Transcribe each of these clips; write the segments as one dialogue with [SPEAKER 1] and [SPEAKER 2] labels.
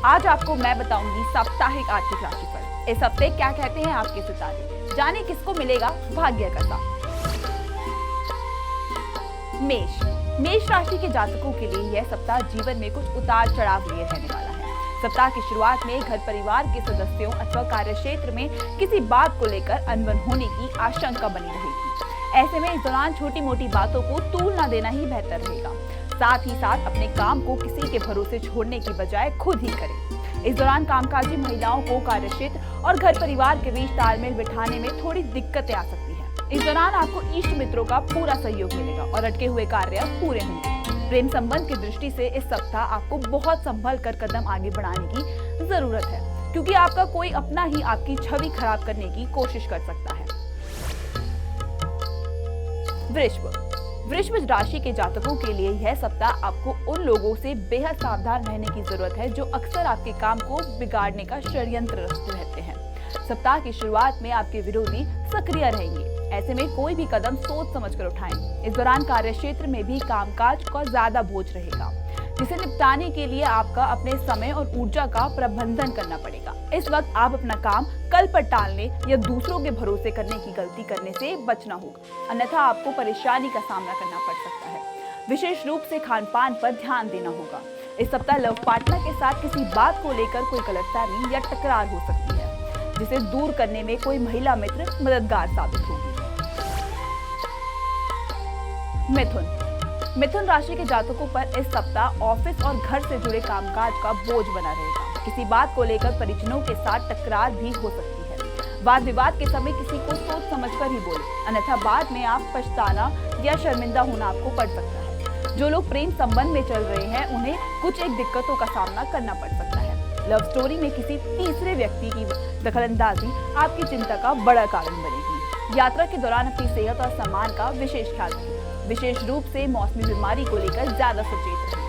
[SPEAKER 1] आज आपको मैं बताऊंगी साप्ताहिक आर्थिक राशिफल। इस हफ्ते क्या कहते हैं आपके सितारे, जाने किसको मिलेगा भाग्य का साथ। मेष राशि के जातकों के लिए यह सप्ताह जीवन में कुछ उतार चढ़ाव लिए रहने वाला है। सप्ताह की शुरुआत में घर परिवार के सदस्यों अथवा कार्य क्षेत्र में किसी बात को लेकर अनबन होने की आशंका बनी रहेगी। ऐसे में इस दौरान छोटी मोटी बातों को तूल न देना ही बेहतर रहेगा। साथ ही साथ अपने काम को किसी के भरोसे छोड़ने की बजाय खुद ही करें। इस दौरान कामकाजी महिलाओं को कार्य क्षेत्र और घर परिवार के बीच तालमेल बिठाने में थोड़ी दिक्कतें आ सकती हैं। इस दौरान आपको इष्ट मित्रों का पूरा सहयोग मिलेगा और अटके हुए कार्य पूरे होंगे। प्रेम संबंध की दृष्टि से इस सप्ताह आपको बहुत संभल कर कदम आगे बढ़ाने की जरूरत है, क्योंकि आपका कोई अपना ही आपकी छवि खराब करने की कोशिश कर सकता है। वृश्चिक राशि के जातकों के लिए यह सप्ताह आपको उन लोगों से बेहद सावधान रहने की जरूरत है जो अक्सर आपके काम को बिगाड़ने का षड्यंत्र रचते रहते हैं। सप्ताह की शुरुआत में आपके विरोधी सक्रिय रहेंगे। ऐसे में कोई भी कदम सोच समझकर उठाएं। इस दौरान कार्य क्षेत्र में भी कामकाज का ज्यादा बोझ रहेगा, जिसे निपटाने के लिए आपका अपने समय और ऊर्जा का प्रबंधन करना पड़ेगा। इस वक्त आप अपना काम कल पर टालने या दूसरों के भरोसे करने की गलती करने से बचना होगा, अन्यथा आपको परेशानी का सामना करना पड़ सकता है। विशेष रूप से खान पान पर ध्यान देना होगा। इस सप्ताह लव पार्टनर के साथ किसी बात को लेकर कोई गलतफहमी या टकरार हो सकती है, जिसे दूर करने में कोई महिला मित्र मददगार साबित होगी। मिथुन राशि के जातकों पर इस सप्ताह ऑफिस और घर से जुड़े कामकाज का बोझ बना रहेगा। किसी बात को लेकर परिजनों के साथ टकरार भी हो सकती है। वाद विवाद के समय किसी को सोच समझकर ही बोले, अन्यथा बाद में आप पछताना या शर्मिंदा होना आपको पड़ सकता है। जो लोग प्रेम संबंध में चल रहे हैं उन्हें कुछ एक दिक्कतों का सामना करना पड़ सकता है। लव स्टोरी में किसी तीसरे व्यक्ति की दखलंदाजी आपकी चिंता का बड़ा कारण बनेगी। यात्रा के दौरान अपनी सेहत और सम्मान का विशेष ख्याल रखें। विशेष रूप से मौसमी बीमारी को लेकर ज्यादा सचेत रहें।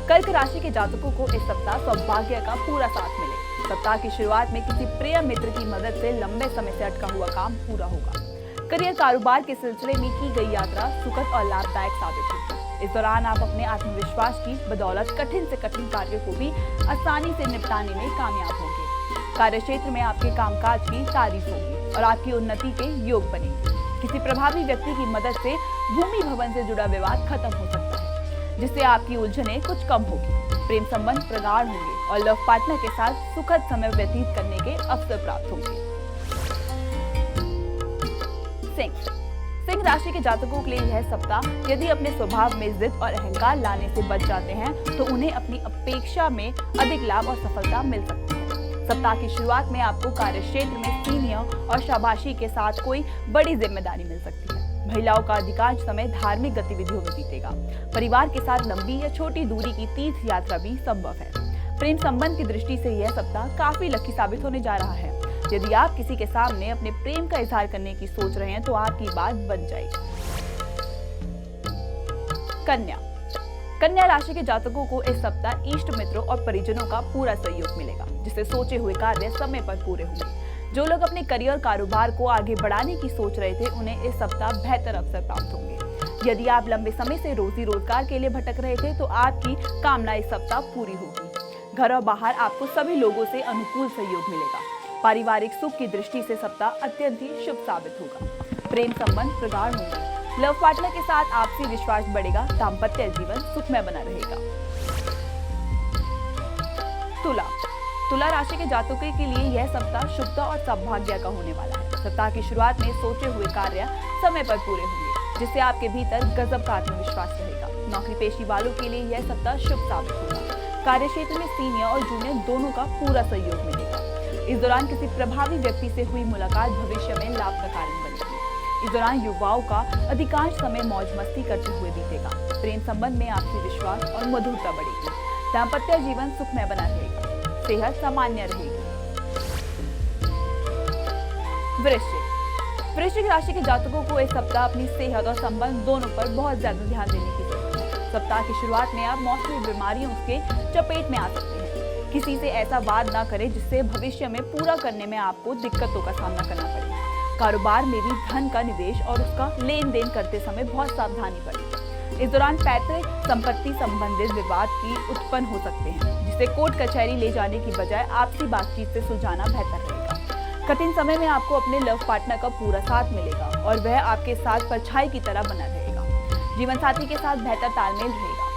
[SPEAKER 1] कर्क राशि के जातकों को इस सप्ताह सौभाग्य का पूरा साथ मिलेगा। सप्ताह की शुरुआत में किसी प्रिय मित्र की मदद से लंबे समय से अटका हुआ काम पूरा होगा। करियर कारोबार के सिलसिले में की गई यात्रा सुखद और लाभदायक साबित होगी। इस दौरान आप अपने आत्मविश्वास की बदौलत कठिन से कठिन कार्यों को भी आसानी से निपटाने में कामयाब होंगे। कार्य क्षेत्र में आपके कामकाज की तारीफ होगी और आपकी उन्नति के योग बनेंगे। किसी प्रभावी व्यक्ति की मदद से भूमि भवन से जुड़ा विवाद खत्म हो सकता है, जिससे आपकी उलझनें कुछ कम होगी। प्रेम संबंध प्रगाढ़ होंगे और लव पार्टनर के साथ सुखद समय व्यतीत करने के अवसर प्राप्त होंगे। सिंह राशि के जातकों के लिए यह सप्ताह यदि अपने स्वभाव में जिद और अहंकार लाने से बच जाते हैं तो उन्हें अपनी अपेक्षा में अधिक लाभ और सफलता मिल सकती है। सप्ताह की शुरुआत में आपको कार्य क्षेत्र में सीनियर और शाबाशी के साथ कोई बड़ी जिम्मेदारी मिल सकती है। महिलाओं का अधिकांश समय धार्मिक गतिविधियों में बीतेगा। परिवार के साथ लंबी या छोटी दूरी की तीर्थ यात्रा भी संभव है। प्रेम संबंध की दृष्टि से यह सप्ताह काफी लकी साबित होने जा रहा है। यदि आप किसी के सामने अपने प्रेम का इजहार करने की सोच रहे हैं तो आपकी बात बन जाएगी। कन्या राशि के जातकों को इस सप्ताह इष्ट मित्रों और परिजनों का पूरा सहयोग मिलेगा, जिससे सोचे हुए कार्य समय पर पूरे होंगे। जो लोग अपने करियर कारोबार को आगे बढ़ाने की सोच रहे थे उन्हें इस सप्ताह बेहतर अवसर प्राप्त होंगे। यदि आप लंबे समय से रोजी रोजगार के लिए भटक रहे थे तो आपकी कामना इस सप्ताह पूरी होगी। घर और बाहर आपको सभी लोगों से अनुकूल सहयोग मिलेगा। पारिवारिक सुख की दृष्टि से सप्ताह अत्यंत ही शुभ साबित होगा। प्रेम संबंध प्रगाढ़ होंगे। लव पार्टनर के साथ आपसी विश्वास बढ़ेगा। दाम्पत्य जीवन सुखमय बना रहेगा। तुला राशि के जातकों के लिए यह सप्ताह शुभता और सौभाग्य का होने वाला है। सप्ताह की शुरुआत में सोचे हुए कार्य समय पर पूरे होंगे, जिससे आपके भीतर गजब का आत्मविश्वास रहेगा। नौकरी पेशी वालों के लिए यह सप्ताह शुभ साबित होगा। कार्य क्षेत्र में सीनियर और जूनियर दोनों का पूरा सहयोग मिलेगा। इस दौरान किसी प्रभावी व्यक्ति से हुई मुलाकात भविष्य में लाभ का कारण बनेगी। इस दौरान युवाओं का अधिकांश समय मौज मस्ती करते हुए बीतेगा। प्रेम संबंध में आपसी विश्वास और मधुरता बढ़ेगी। दाम्पत्य जीवन सुखमय बना रहेगा। सेहत सामान्य रहेगी। वृश्चिक राशि के जातकों को इस सप्ताह अपनी सेहत और संबंध दोनों पर बहुत ज्यादा ध्यान देने की जरूरत है। सप्ताह की शुरुआत में आप मौसमी बीमारियों के चपेट में आ सकते हैं। किसी से ऐसा वाद ना करें जिससे भविष्य में पूरा करने में आपको दिक्कतों का सामना करना पड़े। कारोबार में भी धन का निवेश और उसका लेन देन करते समय बहुत सावधानी बरतें। इस दौरान पैतृक संपत्ति संबंधित विवाद की उत्पन्न हो सकते हैं, जिसे कोर्ट कचहरी ले जाने की बजाय आपसी बातचीत से सुलझाना बेहतर रहेगा। कठिन समय में आपको अपने लव पार्टनर का पूरा साथ मिलेगा और वह आपके साथ परछाई की तरह बना रहेगा। जीवन साथी के साथ बेहतर तालमेल रहेगा।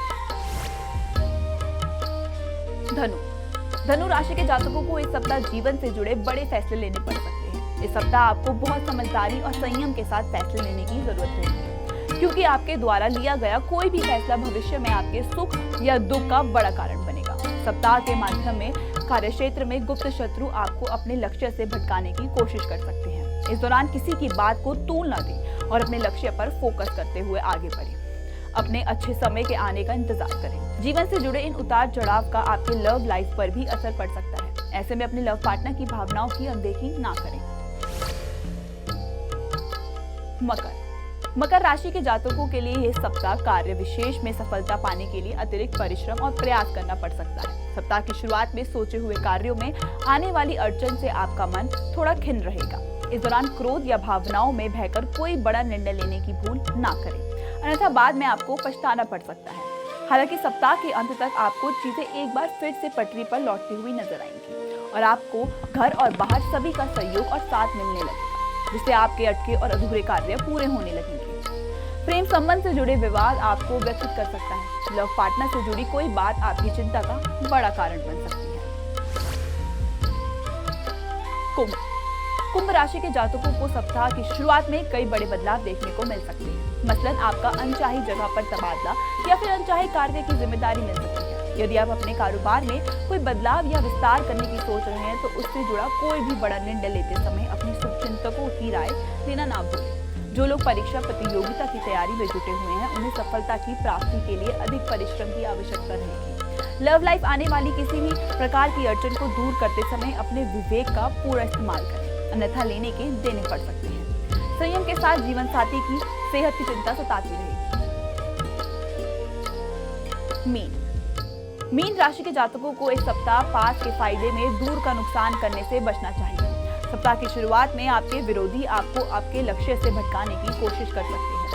[SPEAKER 1] धनु राशि के जातकों को इस सप्ताह जीवन से जुड़े बड़े फैसले लेने पड़ सकते हैं। इस सप्ताह आपको बहुत समझदारी और संयम के साथ फैसले लेने की जरूरत रहेगी, क्योंकि आपके द्वारा लिया गया कोई भी फैसला भविष्य में आपके सुख या दुख का बड़ा कारण बनेगा। सप्ताह के माध्यम में कार्यक्षेत्र में गुप्त शत्रु आपको अपने लक्ष्य से भटकाने की कोशिश कर सकते हैं। इस दौरान किसी की बात को तूल न दें और अपने लक्ष्य पर फोकस करते हुए आगे बढ़ें। अपने अच्छे समय के आने का इंतजार करें। जीवन से जुड़े इन उतार चढ़ाव का आपके लव लाइफ पर भी असर पड़ सकता है। ऐसे में अपने लव पार्टनर की भावनाओं की अनदेखी ना करें। मकर राशि के जातकों के लिए यह सप्ताह कार्य विशेष में सफलता पाने के लिए अतिरिक्त परिश्रम और प्रयास करना पड़ सकता है। सप्ताह की शुरुआत में सोचे हुए कार्यों में आने वाली अड़चन से आपका मन थोड़ा खिन्न रहेगा। इस दौरान क्रोध या भावनाओं में बहकर कोई बड़ा निर्णय लेने की भूल ना करें, अन्यथा बाद में आपको पछताना पड़ सकता है। हालांकि सप्ताह के अंत तक आपको चीजें एक बार फिर से पटरी पर लौटती हुई नजर आएंगी और आपको घर और बाहर सभी का सहयोग और साथ मिलने लगेगा, जिससे आपके अटके और अधूरे कार्य पूरे होने लगेंगे। प्रेम संबंध से जुड़े विवाद आपको व्यथित कर सकता है। लव पार्टनर से जुड़ी कोई बात आपकी चिंता का बड़ा कारण बन सकती है। कुंभ राशि के जातकों को सप्ताह की शुरुआत में कई बड़े बदलाव देखने को मिल सकते हैं। मसलन आपका अनचाही जगह पर तबादला या फिर अनचाहे कार्य की जिम्मेदारी मिल सकती है। यदि आप अपने कारोबार में कोई बदलाव या विस्तार करने की सोच रहे हैं तो उससे जुड़ा कोई भी बड़ा निर्णय लेते समय अपनी शुभचिंतकों की राय लेना ना भूलें। जो लोग परीक्षा प्रतियोगिता की तैयारी में जुटे हुए हैं, उन्हें सफलता की प्राप्ति के लिए अधिक परिश्रम की आवश्यकता रहेगी। लव लाइफ आने वाली किसी भी प्रकार की अड़चन को दूर करते समय अपने विवेक का पूरा इस्तेमाल करें, अन्यथा लेने के देने पड़ सकते हैं। संयम के साथ जीवन साथी की सेहत की चिंता सताती रहेगी। मीन राशि के जातकों को इस सप्ताह पास के फायदे में दूर का नुकसान करने से बचना चाहिए। सप्ताह की शुरुआत में आपके विरोधी आपको आपके लक्ष्य से भटकाने की कोशिश कर सकते हैं।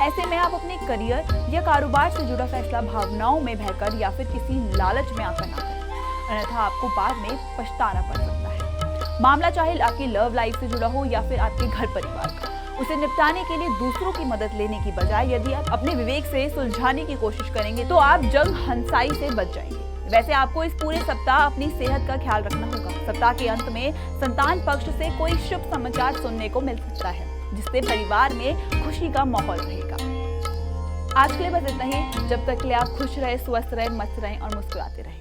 [SPEAKER 1] ऐसे में आप अपने करियर या कारोबार से जुड़ा फैसला भावनाओं में बहकर या फिर किसी लालच में आकर ना करें, अन्यथा आपको बाद में पछताना पड़ सकता है। मामला चाहे आपकी लव लाइफ से जुड़ा हो या फिर आपके घर परिवार का, उसे निपटाने के लिए दूसरों की मदद लेने की बजाय यदि आप अपने विवेक से सुलझाने की कोशिश करेंगे तो आप जंग हंसाई से बच जाएंगे। वैसे आपको इस पूरे सप्ताह अपनी सेहत का ख्याल रखना होगा। सप्ताह के अंत में संतान पक्ष से कोई शुभ समाचार सुनने को मिल सकता है, जिससे परिवार में खुशी का माहौल रहेगा। आज के लिए बस इतना ही। जब तक के लिए आप खुश रहे, स्वस्थ रहे, मस्त रहें और मुस्कुराते रहें।